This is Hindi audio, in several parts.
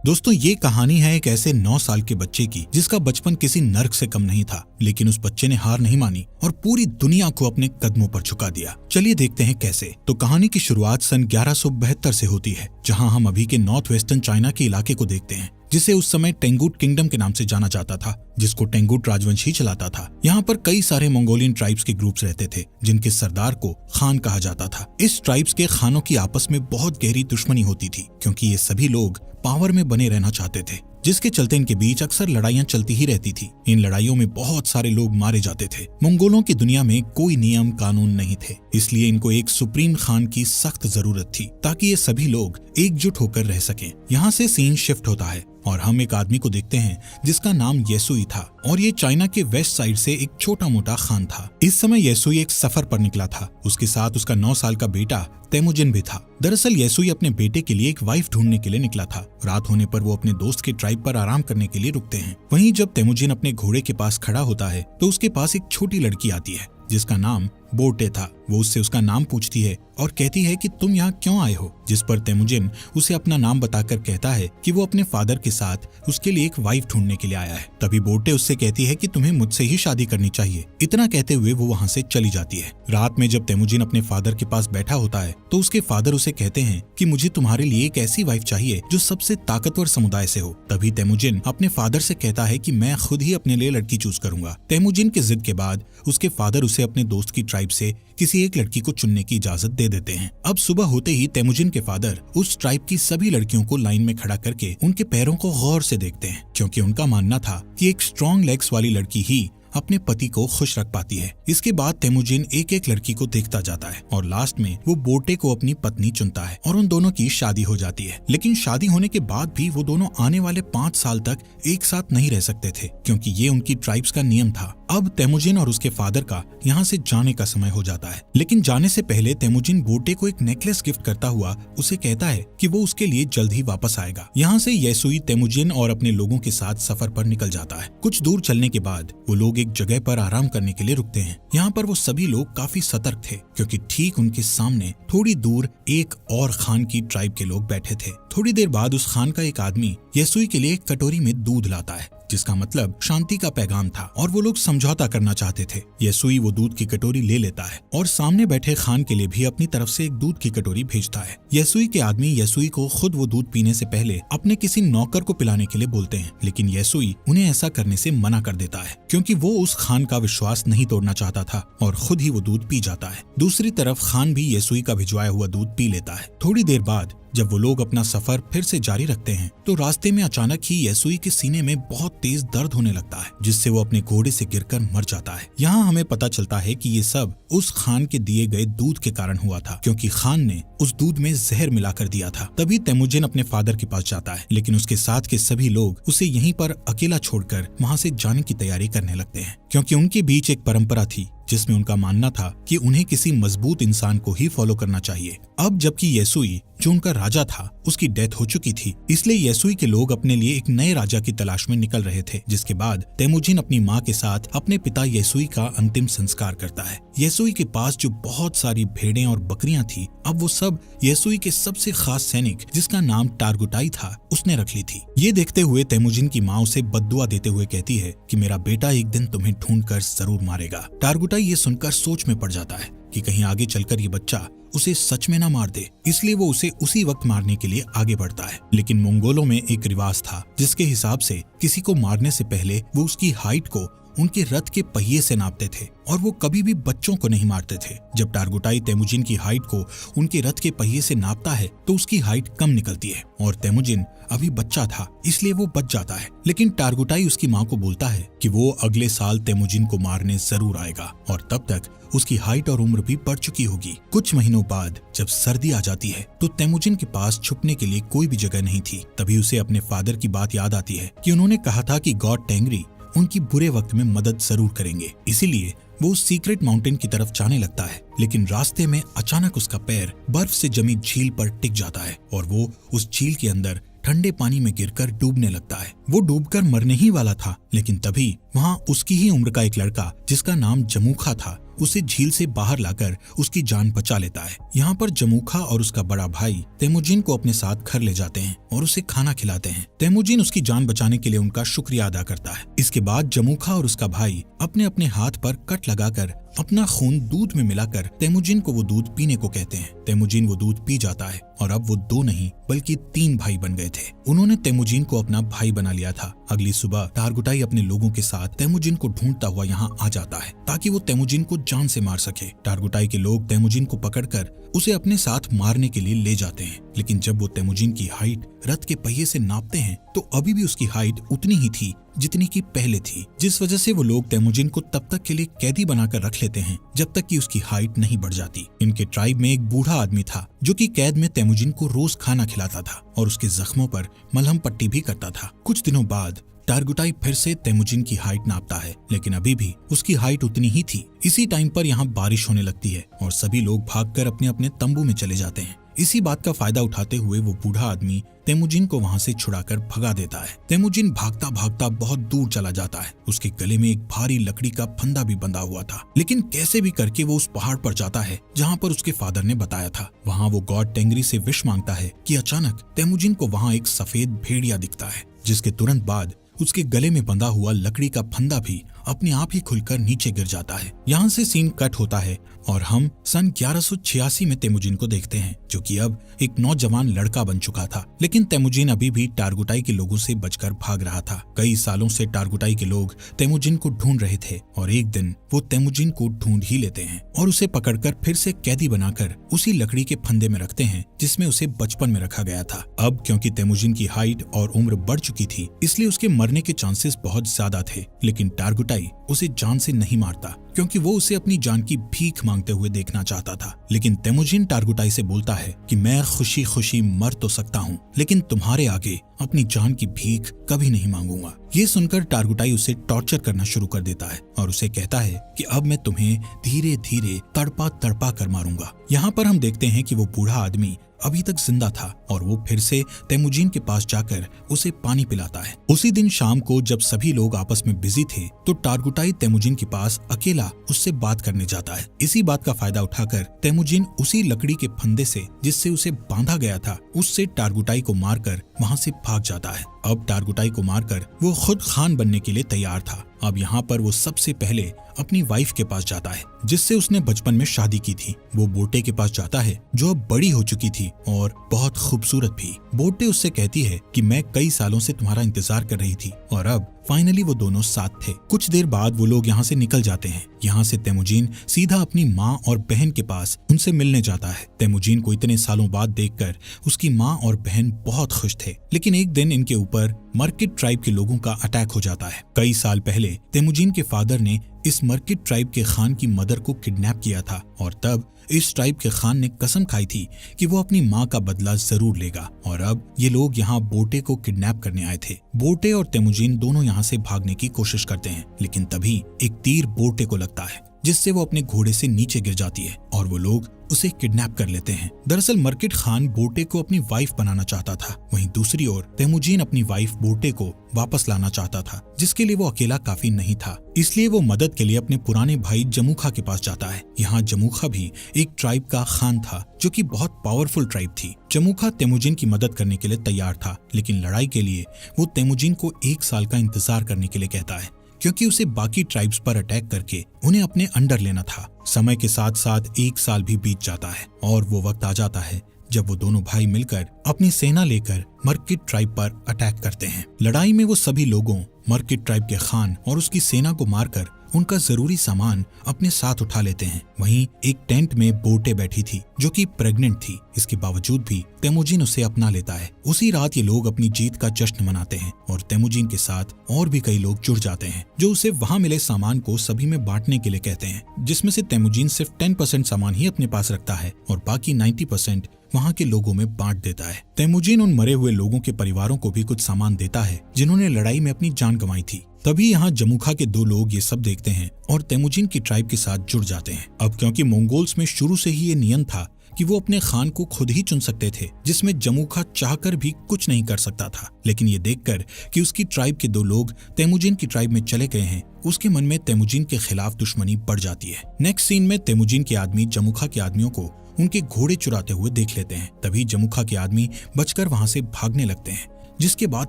दोस्तों ये कहानी है एक ऐसे 9 साल के बच्चे की जिसका बचपन किसी नर्क से कम नहीं था, लेकिन उस बच्चे ने हार नहीं मानी और पूरी दुनिया को अपने कदमों पर झुका दिया। चलिए देखते हैं कैसे। तो कहानी की शुरुआत सन 1172 से होती है, जहां हम अभी के नॉर्थ वेस्टर्न चाइना के इलाके को देखते हैं, जिसे उस समय टेंगुट किंगडम के नाम से जाना जाता था, जिसको टेंगुट राजवंश ही चलाता था। यहाँ पर कई सारे मंगोलियन ट्राइब्स के ग्रुप्स रहते थे, जिनके सरदार को खान कहा जाता था। इस ट्राइब्स के खानों की आपस में बहुत गहरी दुश्मनी होती थी, क्योंकि ये सभी लोग पावर में बने रहना चाहते थे, जिसके चलते इनके बीच अक्सर लड़ाइयां चलती ही रहती थी। इन लड़ाइयों में बहुत सारे लोग मारे जाते थे। मंगोलों की दुनिया में कोई नियम कानून नहीं थे, इसलिए इनको एक सुप्रीम खान की सख्त जरूरत थी, ताकि ये सभी लोग एकजुट होकर रह सकें। यहाँ से सीन शिफ्ट होता है और हम एक आदमी को देखते हैं जिसका नाम येसुई था, और ये चाइना के वेस्ट साइड से एक छोटा मोटा खान था। इस समय येसुई एक सफर पर निकला था। उसके साथ उसका 9 साल का बेटा तेमुजिन भी था। दरअसल येसुई अपने बेटे के लिए एक वाइफ ढूंढने के लिए निकला था। रात होने पर वो अपने दोस्त के ट्राइब पर आराम करने के लिए रुकते हैं। वहीं जब तेमुजिन अपने घोड़े के पास खड़ा होता है तो उसके पास एक छोटी लड़की आती है जिसका नाम बोटे था। वो उससे उसका नाम पूछती है और कहती है कि तुम यहाँ क्यों आए हो, जिस पर तेमुजिन उसे अपना नाम बताकर कहता है कि वो अपने फादर के साथ उसके लिए एक वाइफ ढूंढने के लिए आया है। तभी बोटे उससे कहती है कि तुम्हें मुझसे ही शादी करनी चाहिए। इतना कहते हुए वो वहाँ से चली जाती है। रात में जब तेमुजिन अपने फादर के पास बैठा होता है तो उसके फादर उसे कहते हैं कि मुझे तुम्हारे लिए एक ऐसी वाइफ चाहिए जो सबसे ताकतवर समुदाय से हो। तभी तेमुजिन अपने फादर से कहता है कि मैं खुद ही अपने लिए लड़की चूज करूंगा। तेमुजिन की जिद के बाद उसके फादर उसे अपने दोस्त की ट्राइब से किसी एक लड़की को चुनने की इजाजत दे देते हैं। अब सुबह होते ही तेमुजिन के फादर उस ट्राइब की सभी लड़कियों को लाइन में खड़ा करके उनके पैरों को गौर से देखते हैं, क्योंकि उनका मानना था कि एक स्ट्रॉन्ग लेग्स वाली लड़की ही अपने पति को खुश रख पाती है। इसके बाद तेमुजिन एक एक लड़की को देखता जाता है और लास्ट में वो बोटे को अपनी पत्नी चुनता है और उन दोनों की शादी हो जाती है। लेकिन शादी होने के बाद भी वो दोनों आने वाले 5 साल तक एक साथ नहीं रह सकते थे, क्योंकि ये उनकी ट्राइब्स का नियम था। अब तेमुजिन और उसके फादर का यहाँ से जाने का समय हो जाता है, लेकिन जाने से पहले तेमुजिन बोटे को एक नेकलेस गिफ्ट करता हुआ उसे कहता है कि वो उसके लिए जल्द ही वापस आएगा। यहाँ से येसुई तेमुजिन और अपने लोगों के साथ सफर पर निकल जाता है। कुछ दूर चलने के बाद वो लोग एक जगह पर आराम करने के लिए रुकते हैं। यहाँ पर वो सभी लोग काफी सतर्क थे, क्योंकि ठीक उनके सामने थोड़ी दूर एक और खान की ट्राइब के लोग बैठे थे। थोड़ी देर बाद उस खान का एक आदमी येसुई के लिए एक कटोरी में दूध लाता है, जिसका मतलब शांति का पैगाम था, और वो लोग समझौता करना चाहते थे। येसुई वो दूध की कटोरी ले लेता है और सामने बैठे खान के लिए भी अपनी तरफ से एक दूध की कटोरी भेजता है। येसुई के आदमी येसुई को खुद वो दूध पीने से पहले अपने किसी नौकर को पिलाने के लिए बोलते हैं, लेकिन येसुई उन्हें ऐसा करने से मना कर देता है, क्योंकि वो उस खान का विश्वास नहीं तोड़ना चाहता था और खुद ही वो दूध पी जाता है। दूसरी तरफ खान भी येसुई का भिजवाया हुआ दूध पी लेता है। थोड़ी देर बाद जब वो लोग अपना सफर फिर से जारी रखते हैं तो रास्ते में अचानक ही येसुई के सीने में बहुत तेज दर्द होने लगता है, जिससे वो अपने घोड़े से गिरकर मर जाता है। यहाँ हमें पता चलता है कि ये सब उस खान के दिए गए दूध के कारण हुआ था, क्योंकि खान ने उस दूध में जहर मिलाकर दिया था। तभी तेमुजिन अपने फादर के पास जाता है, लेकिन उसके साथ के सभी लोग उसे यहीं पर अकेला छोड़कर वहाँ से जाने की तैयारी करने लगते हैं, क्योंकि उनके बीच एक परंपरा थी जिसमें उनका मानना था कि उन्हें किसी मजबूत इंसान को ही फॉलो करना चाहिए। अब जबकि येसुई जो उनका राजा था उसकी डेथ हो चुकी थी, इसलिए येसुई के लोग अपने लिए एक नए राजा की तलाश में निकल रहे थे। जिसके बाद तेमुजिन अपनी माँ के साथ अपने पिता येसुई का अंतिम संस्कार करता है। येसुई के पास जो बहुत सारी भेड़ें और बकरियां थी, अब वो सब येसुई के सबसे खास सैनिक जिसका नाम टारगुटाई था उसने रख ली थी। ये देखते हुए तेमुजिन की माँ उसे बद्दुआ देते हुए कहती है कि मेरा बेटा एक दिन तुम्हें ढूंढकर जरूर मारेगा। टारगुटाई ये सुनकर सोच में पड़ जाता है कि कहीं आगे चलकर ये बच्चा उसे सच में ना मार दे, इसलिए वो उसे उसी वक्त मारने के लिए आगे बढ़ता है। लेकिन मंगोलों में एक रिवाज था जिसके हिसाब से किसी को मारने से पहले वो उसकी हाइट को उनके रथ के पहिए से नापते थे, और वो कभी भी बच्चों को नहीं मारते थे। जब टारगुटाई तेमुजिन की हाइट को उनके रथ के पहिए से नापता है तो उसकी हाइट कम निकलती है, और तेमुजिन अभी बच्चा था इसलिए वो बच जाता है। लेकिन टारगुटाई उसकी माँ को बोलता है कि वो अगले साल तेमुजिन को मारने जरूर आएगा, और तब तक उसकी हाइट और उम्र भी बढ़ चुकी होगी। कुछ महीनों बाद जब सर्दी आ जाती है तो तेमुजिन के पास छुपने के लिए कोई भी जगह नहीं थी। तभी उसे अपने फादर की बात याद आती है कि उन्होंने कहा था कि गॉड टेंगरी उनकी बुरे वक्त में मदद जरूर करेंगे। इसीलिए वो उस सीक्रेट माउंटेन की तरफ जाने लगता है, लेकिन रास्ते में अचानक उसका पैर बर्फ से जमी झील पर टिक जाता है और वो उस झील के अंदर ठंडे पानी में गिरकर डूबने लगता है। वो डूबकर मरने ही वाला था, लेकिन तभी वहाँ उसकी ही उम्र का एक लड़का जिसका नाम जमूखा था उसे झील से बाहर लाकर उसकी जान बचा लेता है। यहाँ पर जमूखा और उसका बड़ा भाई तेमुजिन को अपने साथ घर ले जाते हैं और उसे खाना खिलाते हैं। तेमुजिन उसकी जान बचाने के लिए उनका शुक्रिया अदा करता है। इसके बाद जमूखा और उसका भाई अपने अपने हाथ पर कट लगाकर अपना खून दूध में मिलाकर तेमुजिन को वो दूध पीने को कहते हैं। तेमुजिन वो दूध पी जाता है और अब वो 2 नहीं बल्कि 3 भाई बन गए थे। उन्होंने तेमुजिन को अपना भाई बना लिया था। अगली सुबह टारगुटाई अपने लोगों के साथ तेमुजिन को ढूंढता हुआ यहाँ आ जाता है ताकि वो तेमुजिन को जान से मार सके। टारगुटाई के लोग तेमुजिन को पकड़कर उसे अपने साथ मारने के लिए ले जाते हैं, लेकिन जब वो तेमुजिन की हाइट रथ के पहिए से नापते हैं तो अभी भी उसकी हाइट उतनी ही थी जितनी की पहले थी, जिस वजह से वो लोग तेमुजिन को तब तक के लिए कैदी बनाकर रख लेते हैं जब तक कि उसकी हाइट नहीं बढ़ जाती। इनके ट्राइब में एक बूढ़ा आदमी था जो कि कैद में तेमुजिन को रोज खाना खिलाता था और उसके जख्मों पर मलहम पट्टी भी करता था। कुछ दिनों बाद टारगुटाई फिर से तेमुजिन की हाइट नापता है, लेकिन अभी भी उसकी हाइट उतनी ही थी। इसी टाइम पर यहाँ बारिश होने लगती है और सभी लोग भागकर अपने अपने तंबू में चले जाते हैं। इसी बात का फायदा उठाते हुए वो बूढ़ा आदमी तेमुजिन को वहाँ से छुड़ाकर भगा देता है। तेमुजिन भागता भागता बहुत दूर चला जाता है। उसके गले में एक भारी लकड़ी का फंदा भी बंधा हुआ था, लेकिन कैसे भी करके वो उस पहाड़ पर जाता है जहाँ पर उसके फादर ने बताया था। वहाँ वो गॉड टेंगरी से विश मांगता है कि अचानक तेमुजिन को वहाँ एक सफेद भेड़िया दिखता है, जिसके तुरंत बाद उसके गले में बंधा हुआ लकड़ी का फंदा भी अपने आप ही खुलकर नीचे गिर जाता है। यहाँ से सीन कट होता है और हम सन 1186 में तेमुजिन को देखते हैं, जो कि अब एक नौजवान लड़का बन चुका था। लेकिन तेमुजिन अभी भी टारगुटाई के लोगों से बचकर भाग रहा था। कई सालों से टारगुटाई के लोग तेमुजिन को ढूंढ रहे थे और एक दिन वो तेमुजिन को ढूंढ ही लेते हैं और उसे पकड़कर फिर से कैदी बनाकर उसी लकड़ी के फंदे में रखते हैं जिसमें उसे बचपन में रखा गया था। अब क्योंकि तेमुजिन की हाइट और उम्र बढ़ चुकी थी, इसलिए उसके मरने के चांसेस बहुत ज्यादा थे। लेकिन टारगुटाई उसे जान से नहीं मारता क्योंकि वो उसे अपनी जान की भीख मांगते हुए देखना चाहता था। लेकिन तेमुजिन टारगुटाई से बोलता है कि मैं खुशी खुशी मर तो सकता हूँ, लेकिन तुम्हारे आगे अपनी जान की भीख कभी नहीं मांगूंगा। ये सुनकर टारगुटाई उसे टॉर्चर करना शुरू कर देता है और उसे कहता है कि अब मैं तुम्हें धीरे धीरे तड़पा तड़पा कर मारूंगा। यहाँ पर हम देखते हैं कि वो बूढ़ा आदमी अभी तक जिंदा था और वो फिर से तेमुजिन के पास जाकर उसे पानी पिलाता है। उसी दिन शाम को जब सभी लोग आपस में बिजी थे तो टारगुटाई तेमुजिन के पास अकेला उससे बात करने जाता है। इसी बात का फायदा उठाकर तेमुजिन उसी लकड़ी के फंदे से जिससे उसे बांधा गया था उससे टारगुटाई को मारकर वहाँ से भाग जाता है। अब टारगुटाई को मारकर वो खुद खान बनने के लिए तैयार था। अब यहाँ पर वो सबसे पहले अपनी वाइफ के पास जाता है जिससे उसने बचपन में शादी की थी। वो बोटे के पास जाता है जो अब बड़ी हो चुकी थी और बहुत खूबसूरत भी। बोटे उससे कहती है कि मैं कई सालों से तुम्हारा इंतजार कर रही थी और अब फाइनली वो दोनों साथ थे। कुछ देर बाद वो लोग यहाँ से निकल जाते हैं। यहाँ से तेमुजिन सीधा अपनी माँ और बहन के पास उनसे मिलने जाता है। तेमुजिन को इतने सालों बाद देखकर उसकी माँ और बहन बहुत खुश थे, लेकिन एक दिन इनके ऊपर मर्किट ट्राइब के लोगों का अटैक हो जाता है। कई साल पहले तेमुजिन के फादर ने इस मर्किट ट्राइब के खान की मदर को किडनैप किया था और तब इस ट्राइब के खान ने कसम खाई थी कि वो अपनी माँ का बदला जरूर लेगा। और अब ये लोग यहाँ बोटे को किडनैप करने आए थे। बोटे और तेमुजिन दोनों यहाँ से भागने की कोशिश करते हैं, लेकिन तभी एक तीर बोटे को लगता है जिससे वो अपने घोड़े से नीचे गिर जाती है और वो लोग उसे किडनैप कर लेते हैं। दरअसल मर्किट खान बोटे को अपनी वाइफ बनाना चाहता था, वहीं दूसरी ओर तेमुजिन अपनी वाइफ बोटे को वापस लाना चाहता था, जिसके लिए वो अकेला काफी नहीं था। इसलिए वो मदद के लिए अपने पुराने भाई जमूखा के पास जाता है। यहाँ जमूखा भी एक ट्राइब का खान था जो कि बहुत पावरफुल ट्राइब थी। जमूखा तेमुजिन की मदद करने के लिए तैयार था, लेकिन लड़ाई के लिए वो तेमुजिन को 1 साल का इंतजार करने के लिए कहता है क्योंकि उसे बाकी ट्राइब्स पर अटैक करके उन्हें अपने अंडर लेना था। समय के साथ साथ 1 साल भी बीत जाता है और वो वक्त आ जाता है जब वो दोनों भाई मिलकर अपनी सेना लेकर मर्किट ट्राइब पर अटैक करते हैं। लड़ाई में वो सभी लोगों मर्किट ट्राइब के खान और उसकी सेना को मारकर उनका जरूरी सामान अपने साथ उठा लेते हैं। वहीं एक टेंट में बोटे बैठी थी जो कि प्रेग्नेंट थी। इसके बावजूद भी तेमुजिन उसे अपना लेता है। उसी रात ये लोग अपनी जीत का जश्न मनाते हैं और तेमुजिन के साथ और भी कई लोग जुड़ जाते हैं जो उसे वहां मिले सामान को सभी में बांटने के लिए कहते हैं, जिसमें से तेमुजिन सिर्फ 10% सामान ही अपने पास रखता है और बाकी 90% वहाँ के लोगों में बांट देता है। तेमुजिन उन मरे हुए लोगों के परिवारों को भी कुछ सामान देता है जिन्होंने लड़ाई में अपनी जान गंवाई थी। तभी यहाँ जमूखा के 2 लोग ये सब देखते हैं और तेमुजिन की ट्राइब के साथ जुड़ जाते हैं। अब क्योंकि मंगोल्स में शुरू से ही ये नियम था कि वो अपने खान को खुद ही चुन सकते थे, जिसमें जमूखा चाहकर भी कुछ नहीं कर सकता था। लेकिन ये देखकर कि उसकी ट्राइब के 2 लोग तेमुजिन की ट्राइब में चले गए हैं, उसके मन में तेमुजिन के खिलाफ दुश्मनी बढ़ जाती है। नेक्स्ट सीन में तेमुजिन के आदमी जमूखा के आदमियों को उनके घोड़े चुराते हुए देख लेते हैं। तभी जमूखा के आदमी बचकर वहां से भागने लगते हैं, जिसके बाद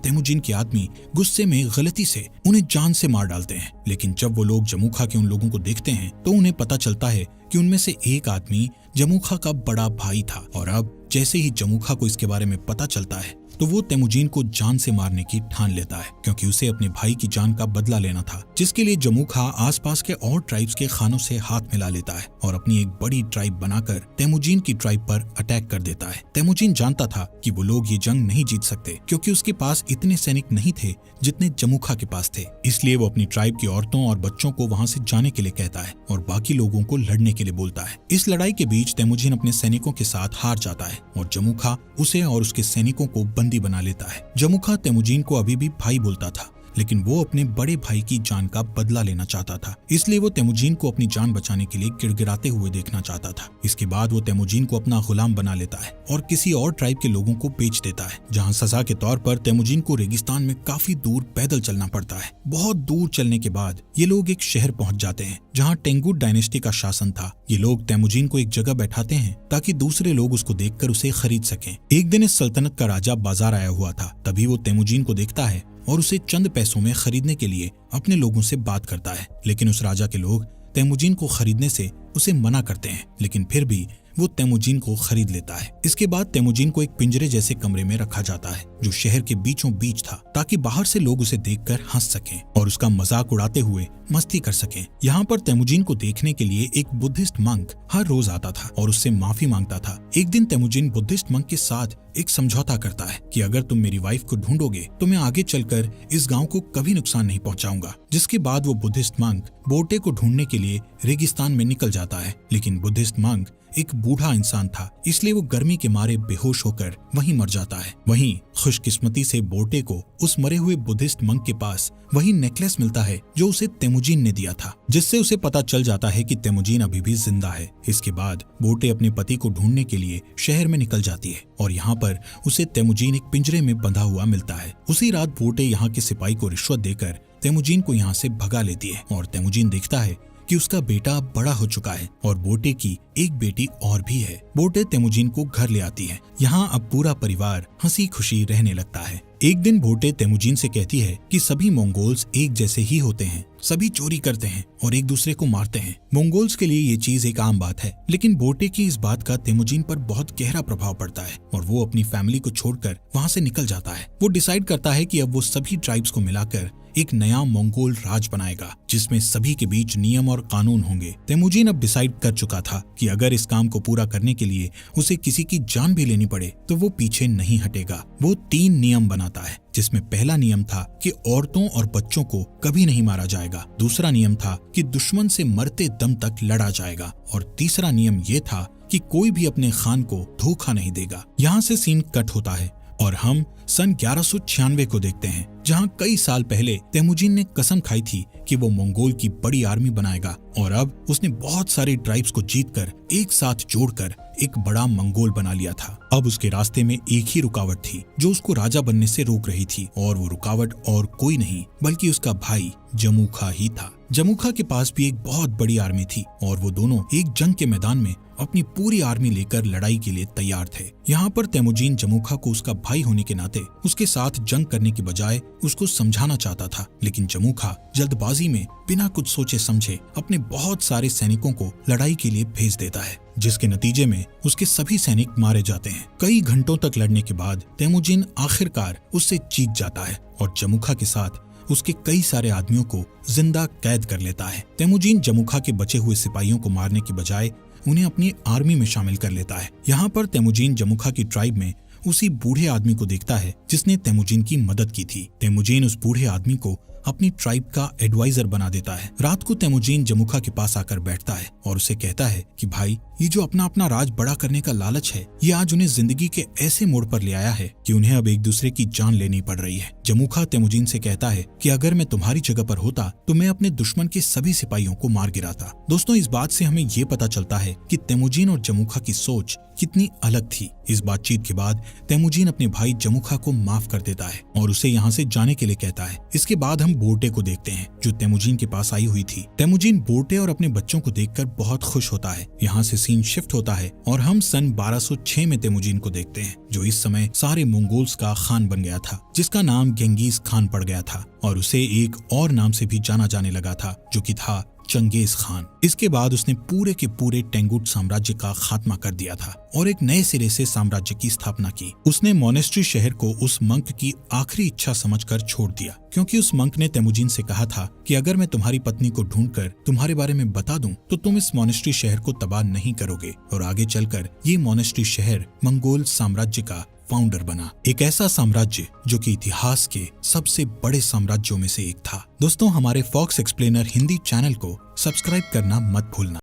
तेमुजिन के आदमी गुस्से में गलती से उन्हें जान से मार डालते हैं। लेकिन जब वो लोग जमूखा के उन लोगों को देखते हैं तो उन्हें पता चलता है कि उनमें से एक आदमी जमूखा का बड़ा भाई था। और अब जैसे ही जमूखा को इसके बारे में पता चलता है तो वो तेमुजिन को जान से मारने की ठान लेता है, क्योंकि उसे अपने भाई की जान का बदला लेना था, जिसके लिए जमूखा आसपास के और ट्राइब्स के खानों से हाथ मिला लेता है और अपनी एक बड़ी ट्राइब बनाकर तेमुजिन की ट्राइब पर अटैक कर देता है। तेमुजिन जानता था कि वो लोग ये जंग नहीं जीत सकते, क्योंकि उसके पास इतने सैनिक नहीं थे जितने जमूखा के पास थे। इसलिए वो अपनी ट्राइब की औरतों और बच्चों को वहां से जाने के लिए कहता है और बाकी लोगों को लड़ने के लिए बोलता है। इस लड़ाई के बीच तेमुजिन अपने सैनिकों के साथ हार जाता है और जमूखा उसे और उसके सैनिकों को बंदी बना लेता है। जमूखा तेमुजिन को अभी भी भाई बोलता था, लेकिन वो अपने बड़े भाई की जान का बदला लेना चाहता था। इसलिए वो तेमुजिन को अपनी जान बचाने के लिए गिड़गिड़ाते हुए देखना चाहता था। इसके बाद वो तेमुजिन को अपना गुलाम बना लेता है और किसी और ट्राइब के लोगों को बेच देता है, जहाँ सजा के तौर पर तेमुजिन को रेगिस्तान में काफी दूर पैदल चलना पड़ता है। बहुत दूर चलने के बाद ये लोग एक शहर पहुंच जाते हैं जहाँ टेंगुट डायनेस्टी का शासन था। ये लोग तेमुजिन को एक जगह बैठाते हैं ताकि दूसरे लोग उसको देखकर उसे खरीद सकें। एक दिन इस सल्तनत का राजा बाजार आया हुआ था। तभी वो तेमुजिन को देखता है और उसे चंद पैसों में खरीदने के लिए अपने लोगों से बात करता है। लेकिन उस राजा के लोग तेमुजिन को खरीदने से उसे मना करते हैं, लेकिन फिर भी वो तेमुजिन को खरीद लेता है। इसके बाद तेमुजिन को एक पिंजरे जैसे कमरे में रखा जाता है जो शहर के बीचों बीच था, ताकि बाहर से लोग उसे देखकर हंस सकें और उसका मजाक उड़ाते हुए मस्ती कर सकें। यहाँ पर तेमुजिन को देखने के लिए एक बुद्धिस्ट मंक हर रोज आता था और उससे माफी मांगता था। एक दिन तेमुजिन बुद्धिस्ट मंक के साथ एक समझौता करता है कि अगर तुम मेरी वाइफ को ढूंढोगे तो मैं आगे चलकर इस गांव को कभी नुकसान नहीं पहुंचाऊंगा। जिसके बाद वो बुद्धिस्ट मंक बोटे को ढूंढने के लिए रेगिस्तान में निकल जाता है। लेकिन बुद्धिस्ट मंक एक बूढ़ा इंसान था, इसलिए वो गर्मी के मारे बेहोश होकर वहीं मर जाता है। वहीं खुशकिस्मती से बोटे को उस मरे हुए बुद्धिस्ट मंक के पास वही नेकलेस मिलता है जो उसे तेमुजिन ने दिया था, जिससे उसे पता चल जाता है कि तेमुजिन अभी भी जिंदा है। इसके बाद बोटे अपने पति को ढूंढने के लिए शहर में निकल जाती है और यहाँ पर उसे तेमुजिन एक पिंजरे में बंधा हुआ मिलता है। उसी रात बोटे यहाँ के सिपाही को रिश्वत देकर तेमुजिन को यहाँ से भगा लेती है और तेमुजिन देखता है कि उसका बेटा बड़ा हो चुका है और बोटे की एक बेटी और भी है। बोटे तेमुजिन को घर ले आती है। यहाँ अब पूरा परिवार हंसी खुशी रहने लगता है। एक दिन बोटे तेमुजिन से कहती है कि सभी मंगोल्स एक जैसे ही होते हैं, सभी चोरी करते हैं और एक दूसरे को मारते हैं। मंगोल्स के लिए ये चीज एक आम बात है। लेकिन बोटे की इस बात का तेमुजिन पर बहुत गहरा प्रभाव पड़ता है और वो अपनी फैमिली को छोड़कर वहाँ से निकल जाता है। वो डिसाइड करता है कि अब वो सभी ट्राइब्स को मिलाकर एक नया मंगोल राज बनाएगा, जिसमें सभी के बीच नियम और कानून होंगे। तेमुजिन अब डिसाइड कर चुका था कि अगर इस काम को पूरा करने के लिए उसे किसी की जान भी लेनी पड़े तो वो पीछे नहीं हटेगा। वो 3 नियम बनाता है, जिसमें पहला नियम था कि औरतों और बच्चों को कभी नहीं मारा जाएगा। दूसरा नियम था कि दुश्मन से मरते दम तक लड़ा जाएगा और तीसरा नियम ये था कि कोई भी अपने खान को धोखा नहीं देगा। यहाँ से सीन कट होता है और हम सन 1196 को देखते हैं, जहां कई साल पहले तेमुजिन ने कसम खाई थी कि वो मंगोल की बड़ी आर्मी बनाएगा और अब उसने बहुत सारे ट्राइब्स को जीतकर एक साथ जोड़कर एक बड़ा मंगोल बना लिया था। अब उसके रास्ते में एक ही रुकावट थी जो उसको राजा बनने से रोक रही थी, और वो रुकावट और कोई नहीं बल्कि उसका भाई जमूखा ही था। जमूखा के पास भी एक बहुत बड़ी आर्मी थी और वो दोनों एक जंग के मैदान में अपनी पूरी आर्मी लेकर लड़ाई के लिए तैयार थे। यहाँ पर तेमुजिन जमूखा को उसका भाई होने के नाते उसके साथ जंग करने की बजाय उसको समझाना चाहता था, लेकिन जमूखा जल्दबाजी में बिना कुछ सोचे समझे अपने बहुत सारे सैनिकों को लड़ाई के लिए भेज देता है, जिसके नतीजे में उसके सभी सैनिक मारे जाते हैं। कई घंटों तक लड़ने के बाद तेमुजिन आखिरकार उससे जीत जाता है और जमूखा के साथ उसके कई सारे आदमियों को जिंदा कैद कर लेता है। तेमुजिन जमूखा के बचे हुए सिपाहियों को मारने की बजाय उन्हें अपनी आर्मी में शामिल कर लेता है। यहाँ पर तेमुजिन जमूखा की ट्राइब में उसी बूढ़े आदमी को देखता है जिसने तेमुजीन की मदद की थी। तेमुजीन उस बूढ़े आदमी को अपनी ट्राइब का एडवाइजर बना देता है। रात को तेमुजीन जमुखा के पास आकर बैठता है और उसे कहता है कि भाई, ये जो अपना अपना राज बड़ा करने का लालच है, ये आज उन्हें जिंदगी के ऐसे मोड़ पर ले आया है कि उन्हें अब एक दूसरे की जान लेनी पड़ रही है। जमुखा तेमुजीन से कहता है कि अगर मैं तुम्हारी जगह पर होता तो मैं अपने दुश्मन के सभी सिपाहियों को मार गिराता। दोस्तों, इस बात से हमें ये पता चलता है कि तेमुजीन और जमुखा की सोच कितनी अलग थी। इस बातचीत के बाद तेमुजीन अपने भाई जमुखा को माफ कर देता है और उसे यहाँ से जाने के लिए कहता है। इसके बाद हम बोर्टे को देखते हैं जो तेमुजीन के पास आई हुई थी। तेमुजीन बोर्टे और अपने बच्चों को देखकर बहुत खुश होता है। यहाँ से सीन शिफ्ट होता है और हम सन 1206 में तेमुजीन को देखते हैं, जो इस समय सारे मंगोल्स का खान बन गया था, जिसका नाम गेंगीज खान पड़ गया था और उसे एक और नाम से भी जाना जाने लगा था, जो कि था चंगेज खान। इसके बाद उसने पूरे के पूरे टेंगुट साम्राज्य का खात्मा कर दिया था और एक नए सिरे से साम्राज्य की स्थापना की। उसने मोनेस्ट्री शहर को उस मंक की आखिरी इच्छा समझकर छोड़ दिया, क्योंकि उस मंक ने तेमुजीन से कहा था कि अगर मैं तुम्हारी पत्नी को ढूंढकर तुम्हारे बारे में बता दूं तो तुम इस मोनेस्ट्री शहर को तबाह नहीं करोगे। और आगे चलकर ये मोनेस्ट्री शहर मंगोल साम्राज्य का फाउंडर बना, एक ऐसा साम्राज्य जो कि इतिहास के सबसे बड़े साम्राज्यों में से एक था। दोस्तों, हमारे फॉक्स एक्सप्लेनर हिंदी चैनल को सब्सक्राइब करना मत भूलना।